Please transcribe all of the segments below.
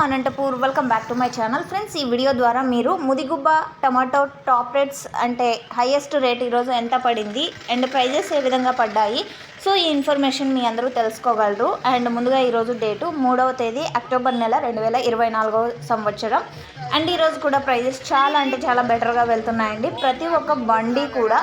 Anantapur welcome back to my channel friends. ఈ video ద్వారా మీరు ముదిగుబ్బ టమాటో టాప్ రేట్స్ అంటే హైయెస్ట్ రేట్ ఈరోజు ఎంత పడింది అండ్ ప్రైజెస్ ఏ విధంగా పడ్డాయి, సో ఈ ఇన్ఫర్మేషన్ మీ అందరూ తెలుసుకోగలరు. అండ్ ముందుగా ఈరోజు డేటు 3వ తేదీ అక్టోబర్ నెల 2024 సంవత్సరం. అండ్ ఈరోజు కూడా ప్రైజెస్ చాలా అంటే చాలా బెటర్గా వెళ్తున్నాయండి. ప్రతి ఒక్క బండి కూడా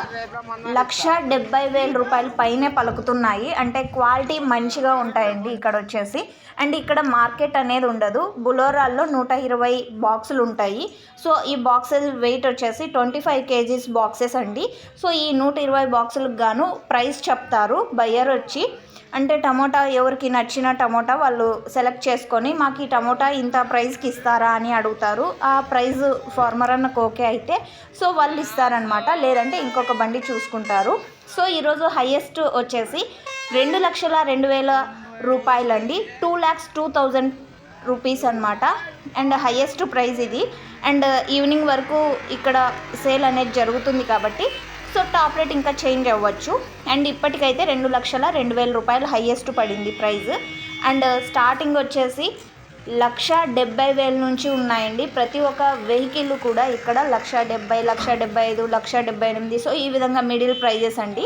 1,70,000 రూపాయల పైనే పలుకుతున్నాయి. అంటే క్వాలిటీ మంచిగా ఉంటాయండి ఇక్కడ వచ్చేసి. అండ్ ఇక్కడ మార్కెట్ అనేది ఉండదు. బులోరాల్లో 120 బాక్సులు ఉంటాయి. సో ఈ బాక్సెస్ వెయిట్ వచ్చేసి 25 కేజీస్ బాక్సెస్ అండి. సో ఈ 120 బాక్సులకు గాను ప్రైస్ చెప్తారు బయ్యర్ వచ్చి. అంటే టమోటా ఎవరికి నచ్చిన టమోటా వాళ్ళు సెలెక్ట్ చేసుకొని మాకు ఈ టమోటా ఇంత ప్రైస్కి ఇస్తారా అని అడుగుతారు. ఆ ప్రైస్ ఫార్మర్ అన్నకు ఓకే అయితే సో వాళ్ళు ఇస్తారనమాట, లేదంటే ఇంకొక బండి చూసుకుంటారు. సో ఈరోజు హైయెస్ట్ వచ్చేసి 2,02,000 రూపాయలండి. 2,02,000 రూపీస్ అనమాట. అండ్ హైయెస్ట్ ప్రైస్ ఇది. అండ్ ఈవినింగ్ వరకు ఇక్కడ సేల్ అనేది జరుగుతుంది కాబట్టి సో టాప్ రేట్ ఇంకా చేంజ్ అవ్వచ్చు. అండ్ ఇప్పటికైతే 2,02,000 రూపాయలు హైయెస్ట్ పడింది ప్రైస్. అండ్ స్టార్టింగ్ వచ్చేసి 1,70,000 నుంచి ఉన్నాయండి. ప్రతి ఒక్క వెహికల్ కూడా ఇక్కడ 1,70,000, 1,75,000, 1,78,000 సో ఈ విధంగా మిడిల్ ప్రైజెస్ అండి.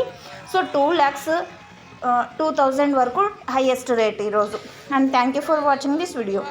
సో 2,02,000 వరకు హైయెస్ట్ రేట్ ఈరోజు. And thank you for watching this video.